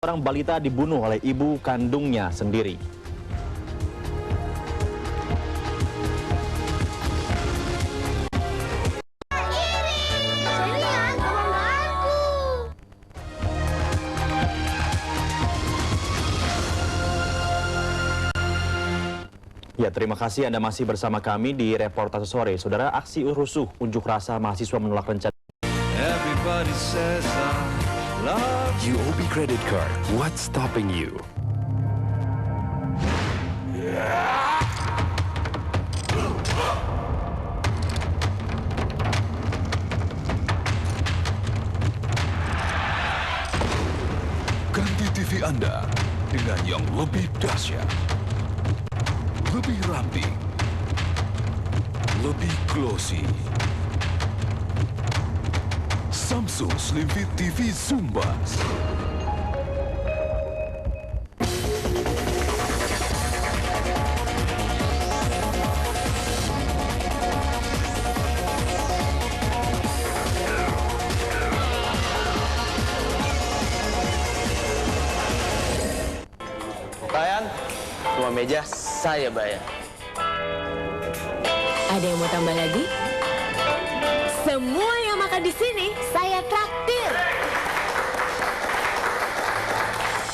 Seorang balita dibunuh oleh ibu kandungnya sendiri. Ya, terima kasih Anda masih bersama kami di Reportase Sore. Saudara, aksi rusuh unjuk rasa mahasiswa menolak rencana UOB Credit Card, what's stopping you? Ganti TV Anda dengan yang lebih dahsyat, lebih ramping, lebih glossy. Samsung Slim Fit TV Zumbas. Bayan, semua meja saya bayar. Ada yang mau tambah lagi? Semua yang makan di sini saya traktir.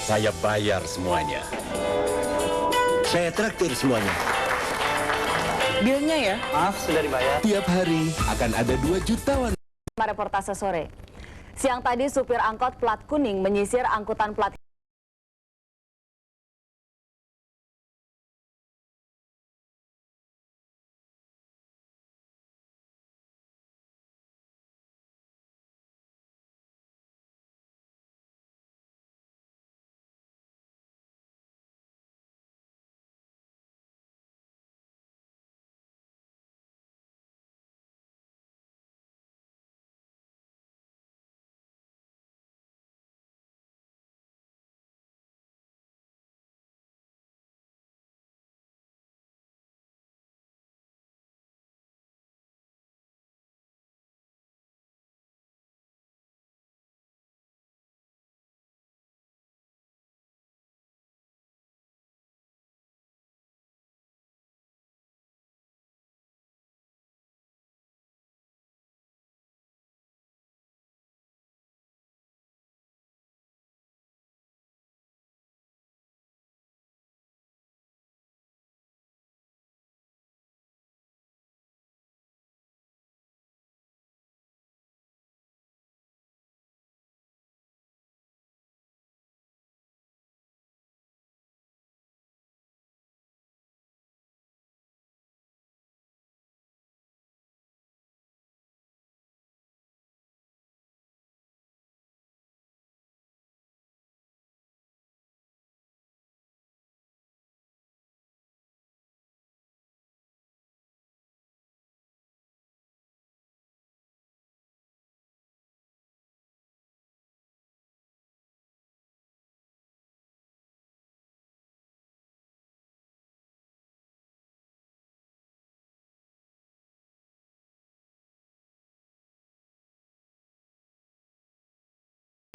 Saya bayar semuanya. Saya traktir semuanya. Bilnya ya? Maaf, sudah dibayar. Tiap hari akan ada 2 jutawan. Reportase sore. Siang tadi supir angkot plat kuning menyisir angkutan plat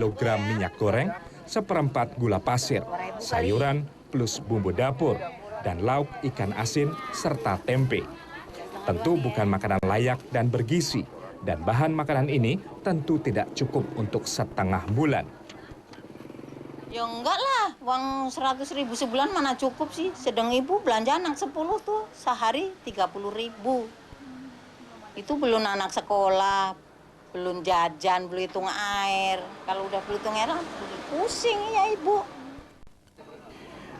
kilogram minyak goreng, 1/4 gula pasir, sayuran plus bumbu dapur, dan lauk ikan asin serta tempe. Tentu bukan makanan layak dan bergizi, dan bahan makanan ini tentu tidak cukup untuk setengah bulan. Ya enggak lah, uang 100.000 sebulan mana cukup sih. Sedang ibu belanja anak 10 tuh, sehari 30.000. Itu belum anak sekolah, belum jajan, belum hitung air. Kalau udah belum hitung air, pusing ya ibu.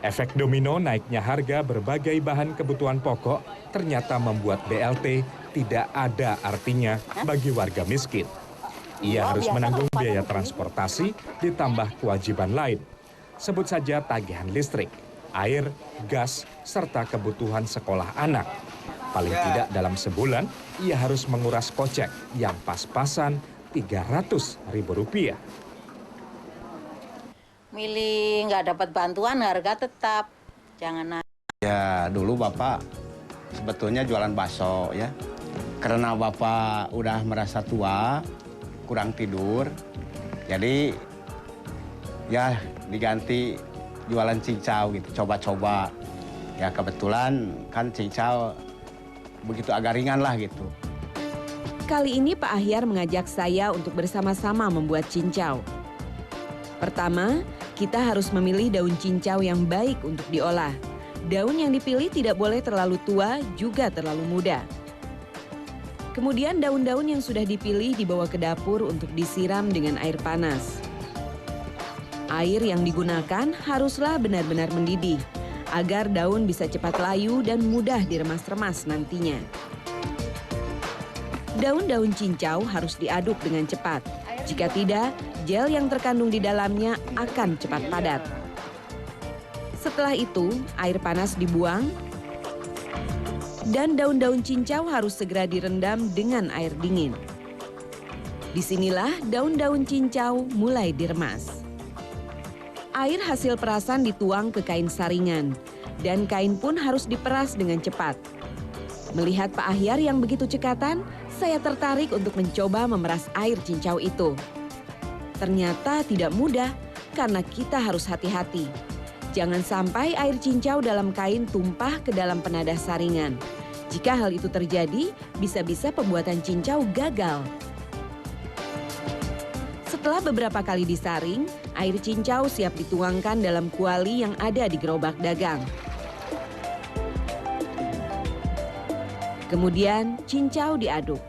Efek domino naiknya harga berbagai bahan kebutuhan pokok ternyata membuat BLT tidak ada artinya bagi warga miskin. Ia harus menanggung biaya transportasi ditambah kewajiban lain. Sebut saja tagihan listrik, air, gas, serta kebutuhan sekolah anak. Paling tidak dalam sebulan, ia harus menguras kocek yang pas-pasan Rp300.000. Milih nggak dapat bantuan, harga tetap. Jangan naik. Ya, dulu Bapak sebetulnya jualan bakso ya. Karena Bapak udah merasa tua, kurang tidur, jadi ya diganti jualan cincau gitu, coba-coba. Ya kebetulan kan cincau begitu agak ringan lah gitu. Kali ini Pak Ahyar mengajak saya untuk bersama-sama membuat cincau. Pertama, kita harus memilih daun cincau yang baik untuk diolah. Daun yang dipilih tidak boleh terlalu tua, juga terlalu muda. Kemudian daun-daun yang sudah dipilih dibawa ke dapur untuk disiram dengan air panas. Air yang digunakan haruslah benar-benar mendidih, agar daun bisa cepat layu dan mudah diremas-remas nantinya. Daun-daun cincau harus diaduk dengan cepat. Jika tidak, gel yang terkandung di dalamnya akan cepat padat. Setelah itu, air panas dibuang dan daun-daun cincau harus segera direndam dengan air dingin. Disinilah daun-daun cincau mulai diremas. Air hasil perasan dituang ke kain saringan dan kain pun harus diperas dengan cepat. Melihat Pak Ahyar yang begitu cekatan, saya tertarik untuk mencoba memeras air cincau itu. Ternyata tidak mudah karena kita harus hati-hati. Jangan sampai air cincau dalam kain tumpah ke dalam penadah saringan. Jika hal itu terjadi, bisa-bisa pembuatan cincau gagal. Setelah beberapa kali disaring, air cincau siap dituangkan dalam kuali yang ada di gerobak dagang. Kemudian cincau diaduk.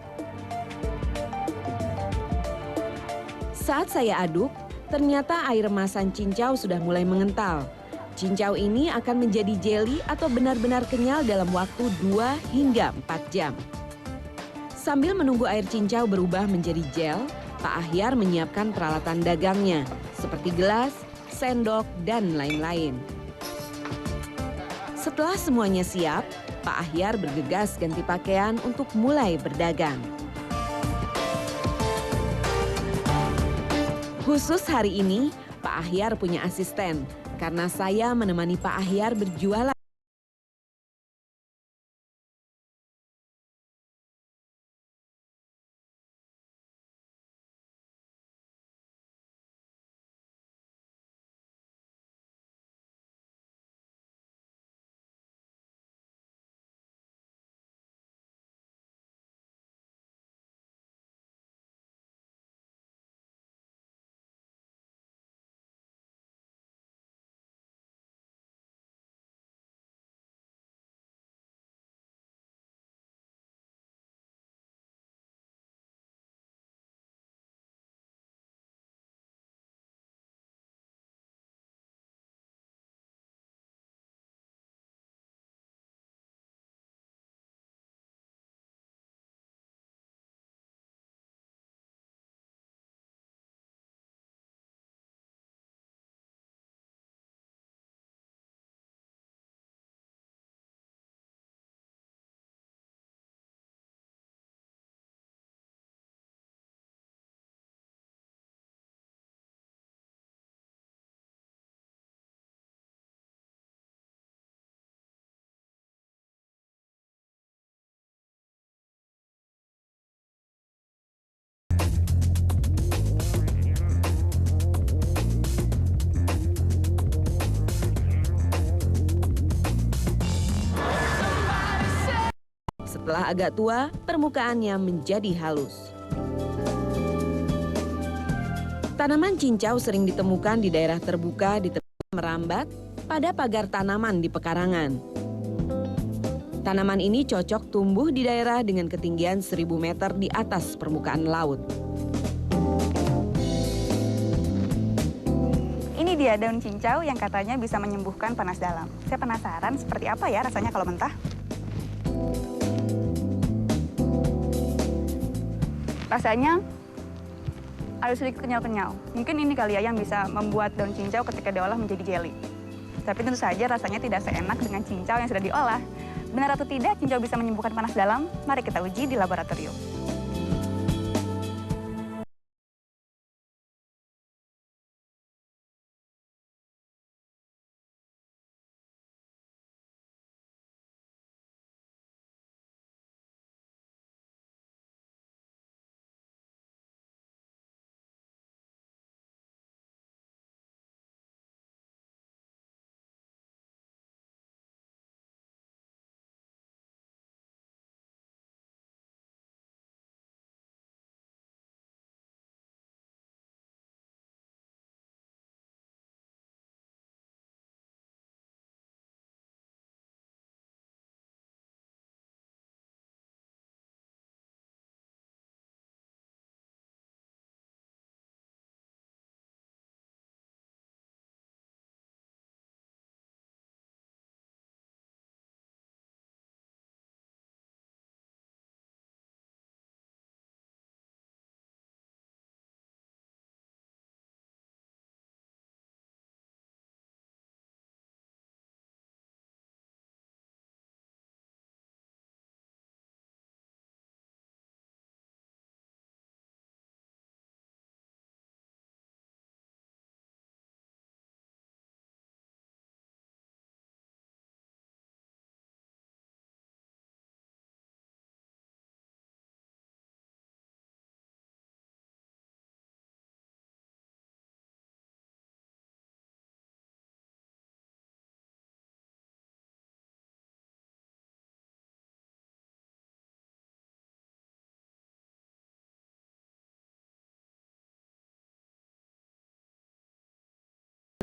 Saat saya aduk, ternyata air remasan cincau sudah mulai mengental. Cincau ini akan menjadi jeli atau benar-benar kenyal dalam waktu 2 hingga 4 jam. Sambil menunggu air cincau berubah menjadi gel, Pak Ahyar menyiapkan peralatan dagangnya, seperti gelas, sendok, dan lain-lain. Setelah semuanya siap, Pak Ahyar bergegas ganti pakaian untuk mulai berdagang. Khusus hari ini, Pak Ahyar punya asisten, karena saya menemani Pak Ahyar berjualan. Setelah agak tua, permukaannya menjadi halus. Tanaman cincau sering ditemukan di daerah terbuka di tempat merambat pada pagar tanaman di pekarangan. Tanaman ini cocok tumbuh di daerah dengan ketinggian 1000 meter di atas permukaan laut. Ini dia daun cincau yang katanya bisa menyembuhkan panas dalam. Saya penasaran seperti apa ya rasanya kalau mentah. Rasanya ada sedikit kenyal-kenyal. Mungkin ini kali ya yang bisa membuat daun cincau ketika diolah menjadi jelly. Tapi tentu saja rasanya tidak seenak dengan cincau yang sudah diolah. Benar atau tidak cincau bisa menyembuhkan panas dalam? Mari kita uji di laboratorium.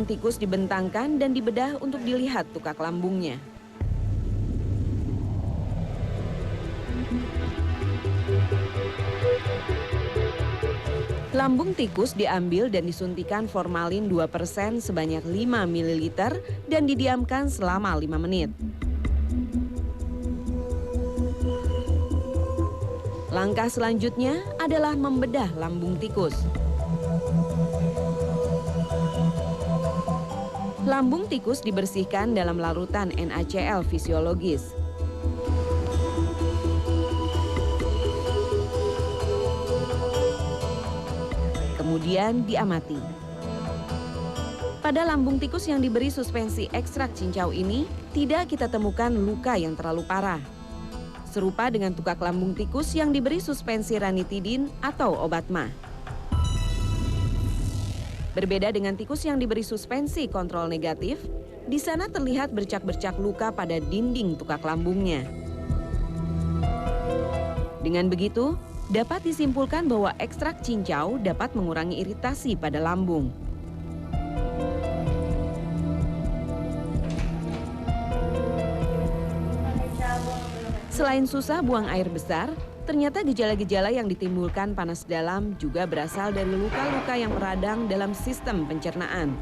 tikus dibentangkan dan dibedah untuk dilihat tukak lambungnya. Lambung tikus diambil dan disuntikan formalin 2% sebanyak 5 ml dan didiamkan selama 5 menit. Langkah selanjutnya adalah membedah lambung tikus. Lambung tikus dibersihkan dalam larutan NaCl fisiologis. Kemudian diamati. Pada lambung tikus yang diberi suspensi ekstrak cincau ini, tidak kita temukan luka yang terlalu parah. Serupa dengan tukak lambung tikus yang diberi suspensi ranitidin atau obat MAH. Berbeda dengan tikus yang diberi suspensi kontrol negatif, di sana terlihat bercak-bercak luka pada dinding tukak lambungnya. Dengan begitu, dapat disimpulkan bahwa ekstrak cincau dapat mengurangi iritasi pada lambung. Selain susah buang air besar, ternyata gejala-gejala yang ditimbulkan panas dalam juga berasal dari luka-luka yang meradang dalam sistem pencernaan,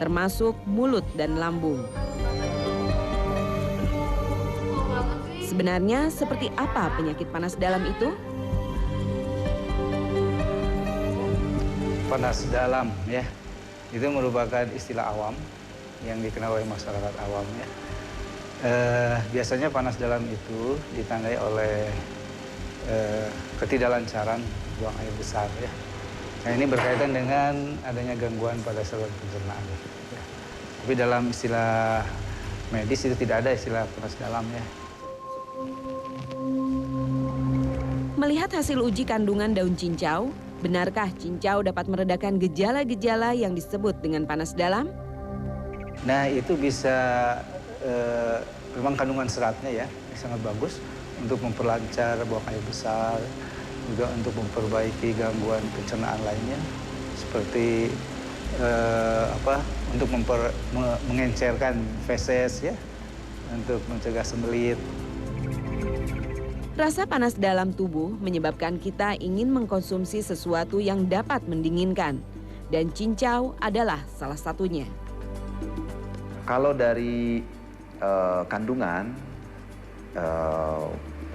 termasuk mulut dan lambung. Sebenarnya seperti apa penyakit panas dalam itu? Panas dalam ya, itu merupakan istilah awam yang dikenal oleh masyarakat awam ya. Biasanya panas dalam itu ditandai oleh ketidaklancaran buang air besar ya. Nah ini berkaitan dengan adanya gangguan pada saluran pencernaan. Ya. Tapi dalam istilah medis itu tidak ada istilah panas dalam ya. Melihat hasil uji kandungan daun cincau, benarkah cincau dapat meredakan gejala-gejala yang disebut dengan panas dalam? Nah itu bisa memang kandungan seratnya ya sangat bagus untuk memperlancar buang air besar, juga untuk memperbaiki gangguan pencernaan lainnya seperti untuk mengencerkan feses ya, untuk mencegah sembelit. Rasa panas dalam tubuh menyebabkan kita ingin mengkonsumsi sesuatu yang dapat mendinginkan, dan cincau adalah salah satunya. Kalau dari kandungan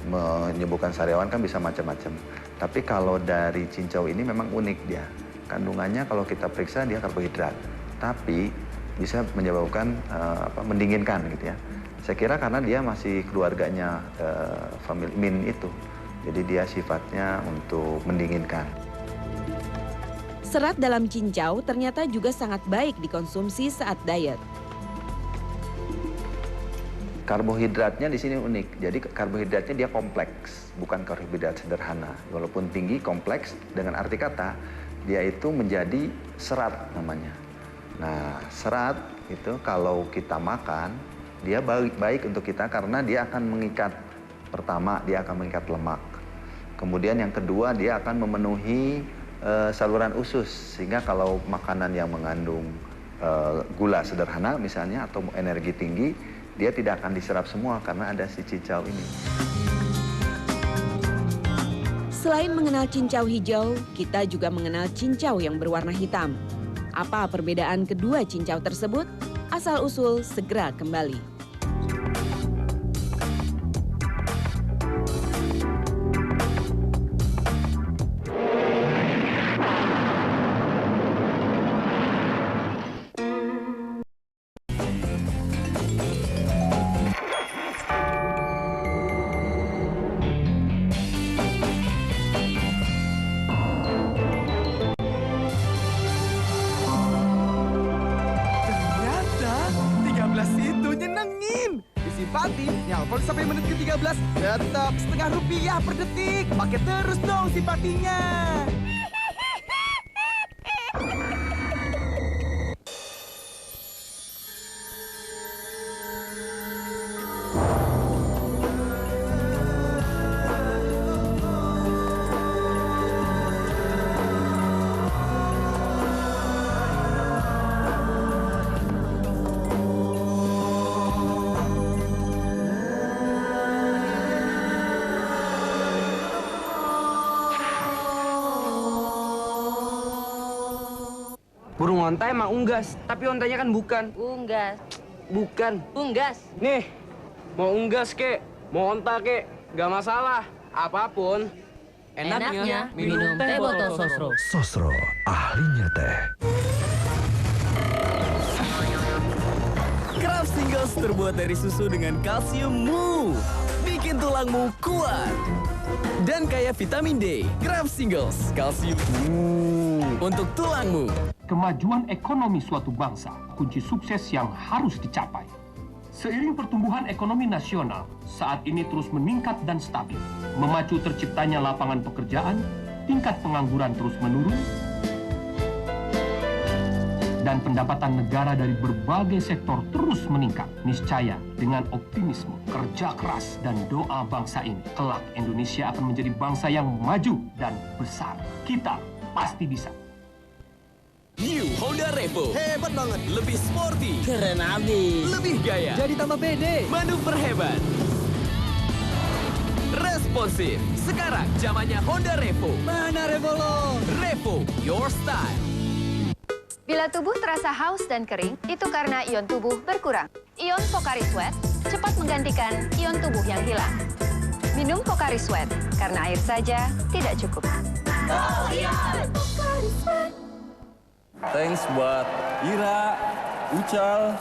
menyembuhkan sariawan kan bisa macam-macam. Tapi kalau dari cincau ini memang unik dia. Kandungannya kalau kita periksa dia karbohidrat, tapi bisa menyebabkan mendinginkan gitu ya. Saya kira karena dia masih keluarganya famili min itu. Jadi dia sifatnya untuk mendinginkan. Serat dalam cincau ternyata juga sangat baik dikonsumsi saat diet. Karbohidratnya di sini unik. Jadi karbohidratnya dia kompleks, bukan karbohidrat sederhana. Walaupun tinggi, kompleks, dengan arti kata dia itu menjadi serat namanya. Nah, serat itu kalau kita makan, dia baik untuk kita karena dia akan mengikat. Pertama, dia akan mengikat lemak. Kemudian yang kedua, dia akan memenuhi saluran usus. Sehingga kalau makanan yang mengandung gula sederhana misalnya atau energi tinggi, dia tidak akan diserap semua karena ada si cincau ini. Selain mengenal cincau hijau, kita juga mengenal cincau yang berwarna hitam. Apa perbedaan kedua cincau tersebut? Asal-usul segera kembali. Nyalpon sampai menit ke-13, tetap Rp0,5 per detik. Pakai terus dong simpatinya. onta emang unggas, tapi ontanya kan bukan. Unggas. Bukan. Unggas. Nih, mau unggas kek, mau onta kek, gak masalah. Apapun. Enaknya minum teh botol Sosro. Sosro, ahlinya teh. Kraft Singles terbuat dari susu dengan kalsiummu. Bikin tulangmu kuat. Dan kaya vitamin D. Kraft Singles, kalsium untuk tulangmu. Kemajuan ekonomi suatu bangsa, kunci sukses yang harus dicapai. Seiring pertumbuhan ekonomi nasional, saat ini terus meningkat dan stabil, memacu terciptanya lapangan pekerjaan, tingkat pengangguran terus menurun, dan pendapatan negara dari berbagai sektor terus meningkat. Niscaya dengan optimisme, kerja keras, dan doa bangsa ini, kelak Indonesia akan menjadi bangsa yang maju dan besar. Kita pasti bisa. New Honda Revo. Hebat banget. Lebih sporty. Keren abis. Lebih gaya. Jadi tambah pede. Manuver hebat. Responsif. Sekarang zamannya Honda Revo. Mana Revo lo? Revo, your style. Bila tubuh terasa haus dan kering, itu karena ion tubuh berkurang. Ion Pocari Sweat cepat menggantikan ion tubuh yang hilang. Minum Pocari Sweat, karena air saja tidak cukup. Oh, ion Pocari Sweat. Thanks buat Ira, Ucal,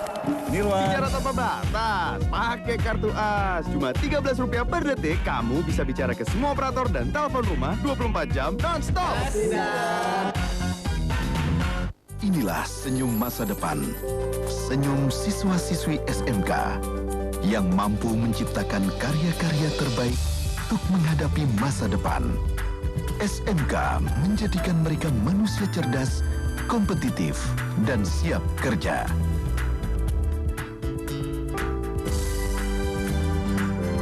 Nirwan. Bicara tanpa batas, pakai kartu AS. Cuma Rp13 per detik, kamu bisa bicara ke semua operator dan telepon rumah 24 jam non-stop. Inilah senyum masa depan. Senyum siswa-siswi SMK yang mampu menciptakan karya-karya terbaik untuk menghadapi masa depan. SMK menjadikan mereka manusia cerdas, kompetitif, dan siap kerja.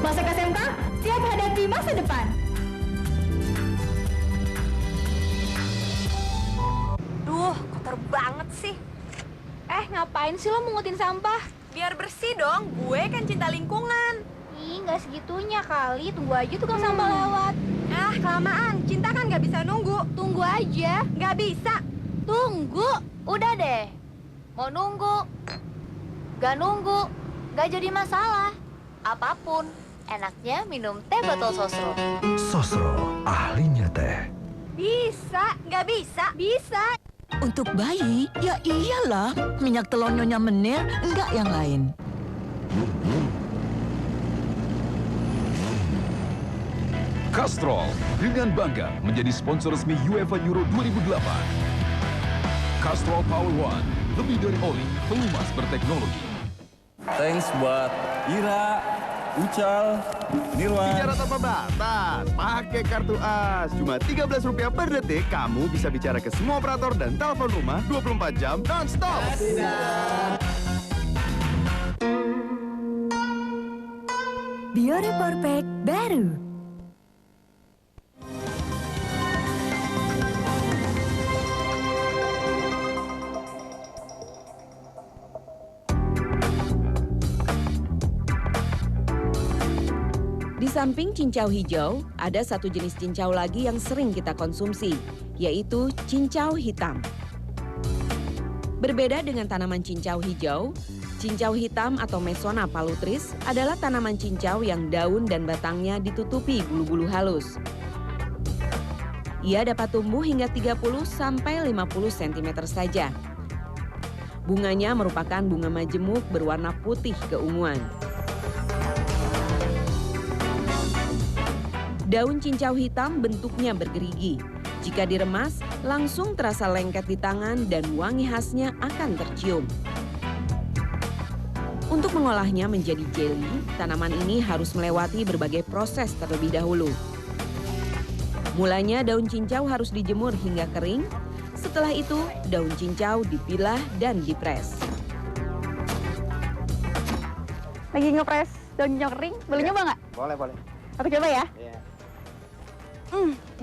Masuk SMK, siap hadapi masa depan. Duh, kotor banget sih. Ngapain sih lo mengutin sampah? Biar bersih dong, gue kan cinta lingkungan. Ih, nggak segitunya kali. Tunggu aja tukang sampah lewat. Kelamaan. Cinta kan nggak bisa nunggu. Tunggu aja. Nggak bisa. Tunggu. Udah deh. Mau nunggu, gak nunggu, gak jadi masalah. Apapun, enaknya minum teh botol Sosro. Sosro, ahlinya teh. Bisa. Nggak bisa. Bisa. Untuk bayi, ya iyalah. Minyak telur Nyonya Menir, enggak yang lain. Castrol dengan bangga menjadi sponsor resmi UEFA Euro 2008. Castrol Power One, lebih dari oli, pelumas berteknologi. Thanks buat Ira, Ucal, Nirwan. Bicara tanpa batas, pakai kartu AS. Cuma Rp13 per detik, kamu bisa bicara ke semua operator dan telepon rumah 24 jam non-stop. Biore Powerpack baru. Di samping cincau hijau, ada satu jenis cincau lagi yang sering kita konsumsi, yaitu cincau hitam. Berbeda dengan tanaman cincau hijau, cincau hitam atau Mesona palutris adalah tanaman cincau yang daun dan batangnya ditutupi bulu-bulu halus. Ia dapat tumbuh hingga 30-50 cm saja. Bunganya merupakan bunga majemuk berwarna putih keunguan. Daun cincau hitam bentuknya bergerigi. Jika diremas, langsung terasa lengket di tangan dan wangi khasnya akan tercium. Untuk mengolahnya menjadi jelly, tanaman ini harus melewati berbagai proses terlebih dahulu. Mulanya daun cincau harus dijemur hingga kering. Setelah itu, daun cincau dipilah dan dipres. Lagi ngepres daun cincau kering, boleh nyoba nggak? Boleh, boleh. Aku coba ya? Iya.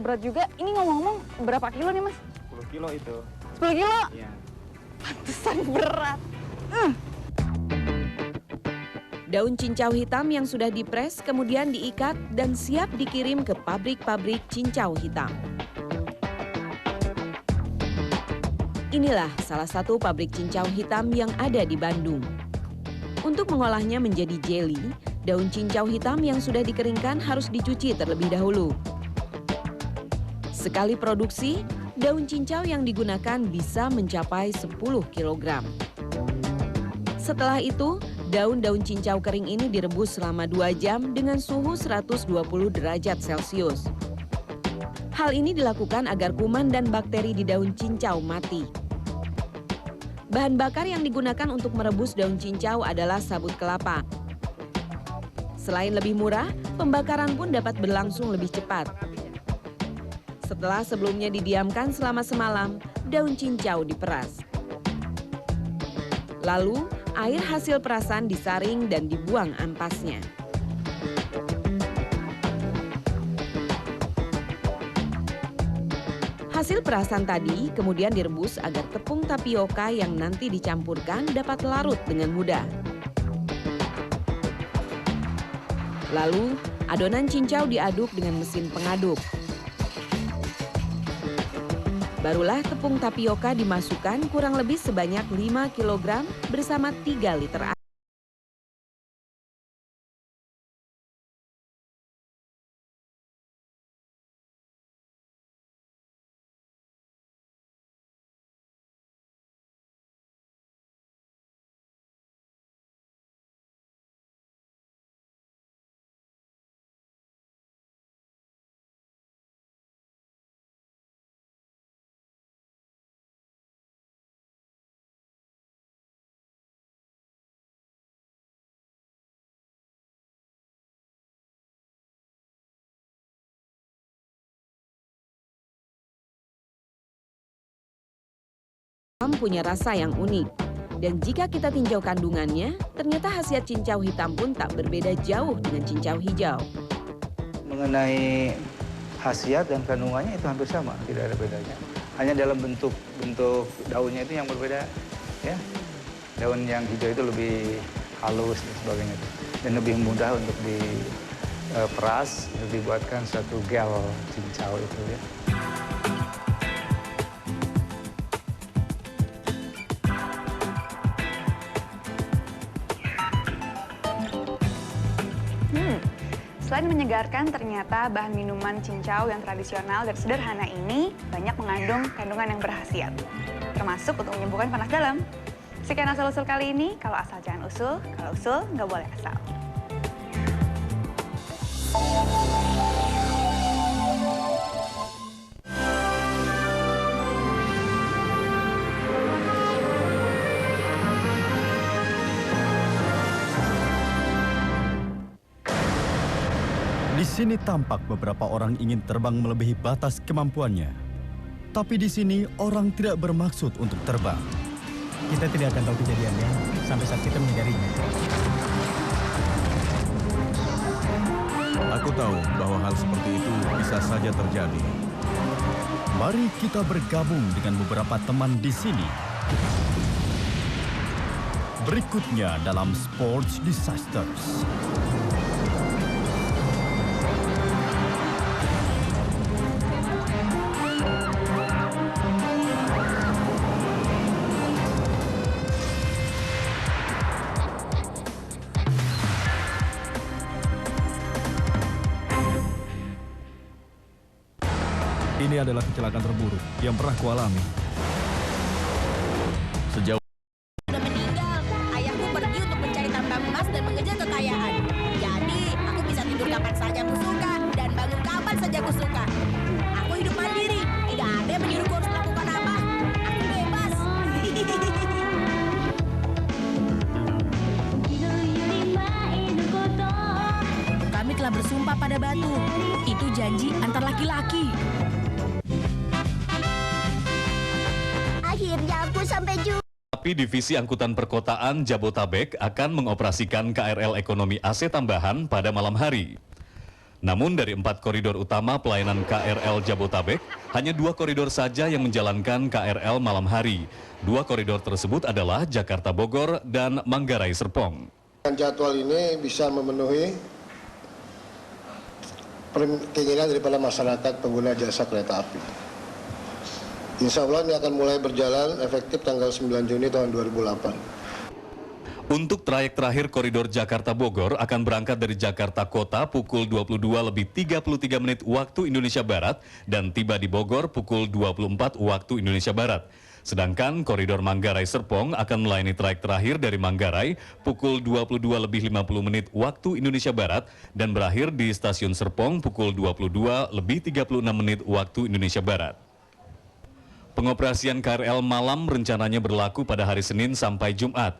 Berat juga. Ini ngomong-ngomong berapa kilo nih, Mas? 10 kilo itu. 10 kilo? Iya. Pantesan berat. Daun cincau hitam yang sudah dipres kemudian diikat dan siap dikirim ke pabrik-pabrik cincau hitam. Inilah salah satu pabrik cincau hitam yang ada di Bandung. Untuk mengolahnya menjadi jelly, daun cincau hitam yang sudah dikeringkan harus dicuci terlebih dahulu. Sekali produksi, daun cincau yang digunakan bisa mencapai 10 kg. Setelah itu, daun-daun cincau kering ini direbus selama 2 jam dengan suhu 120 derajat Celcius. Hal ini dilakukan agar kuman dan bakteri di daun cincau mati. Bahan bakar yang digunakan untuk merebus daun cincau adalah sabut kelapa. Selain lebih murah, pembakaran pun dapat berlangsung lebih cepat. Setelah sebelumnya didiamkan selama semalam, daun cincau diperas. Lalu, air hasil perasan disaring dan dibuang ampasnya. Hasil perasan tadi kemudian direbus agar tepung tapioka yang nanti dicampurkan dapat larut dengan mudah. Lalu, adonan cincau diaduk dengan mesin pengaduk. Barulah tepung tapioka dimasukkan kurang lebih sebanyak 5 kg bersama 3 liter air. Punya rasa yang unik. Dan jika kita tinjau kandungannya, ternyata khasiat cincau hitam pun tak berbeda jauh dengan cincau hijau. Mengenai khasiat dan kandungannya itu hampir sama, tidak ada bedanya. Hanya dalam bentuk daunnya itu yang berbeda, ya. Daun yang hijau itu lebih halus dan sebagainya, dan lebih mudah untuk diperas, dibuatkan suatu gel cincau itu, ya. Selain menyegarkan, ternyata bahan minuman cincau yang tradisional dan sederhana ini banyak mengandung kandungan yang berkhasiat, termasuk untuk menyembuhkan panas dalam. Sekian asal-usul kali ini, kalau asal jangan usul, kalau usul nggak boleh asal. Di sini tampak beberapa orang ingin terbang melebihi batas kemampuannya. Tapi di sini orang tidak bermaksud untuk terbang. Kita tidak akan tahu kejadiannya sampai saat kita menyadarinya. Aku tahu bahwa hal seperti itu bisa saja terjadi. Mari kita bergabung dengan beberapa teman di sini. Berikutnya dalam Sports Disasters. Ini adalah kecelakaan terburuk yang pernah kualami. Sejauh Sudah meninggal, ayahku pergi untuk mencari tambang emas dan mengejar kekayaan. Jadi, aku bisa tidur kapan saja aku suka dan bangun kapan saja aku suka. Aku hidup mandiri, tidak ada yang menyuruhku harus melakukan apa. Aku bebas. Kami telah bersumpah pada batu. Itu janji antar laki-laki. Akhirnya aku sampai juga. Tapi Divisi Angkutan Perkotaan Jabotabek akan mengoperasikan KRL Ekonomi AC tambahan pada malam hari. Namun dari 4 koridor utama pelayanan KRL Jabotabek, hanya 2 koridor saja yang menjalankan KRL malam hari. 2 koridor tersebut adalah Jakarta Bogor dan Manggarai Serpong. Jadwal ini bisa memenuhi keinginan daripada masyarakat pengguna jasa kereta api. Insya Allah ini akan mulai berjalan efektif tanggal 9 Juni tahun 2008. Untuk trayek terakhir koridor Jakarta-Bogor akan berangkat dari Jakarta Kota pukul 22:33 waktu Indonesia Barat dan tiba di Bogor pukul 24 waktu Indonesia Barat. Sedangkan koridor Manggarai-Serpong akan melayani trayek terakhir dari Manggarai pukul 22:50 waktu Indonesia Barat dan berakhir di stasiun Serpong pukul 22:36 waktu Indonesia Barat. Pengoperasian KRL malam rencananya berlaku pada hari Senin sampai Jumat.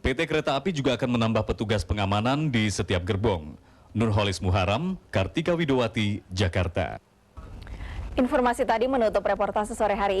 PT Kereta Api juga akan menambah petugas pengamanan di setiap gerbong. Nurholis Muharam, Kartika Widowati, Jakarta. Informasi tadi menutup reportase sore hari ini.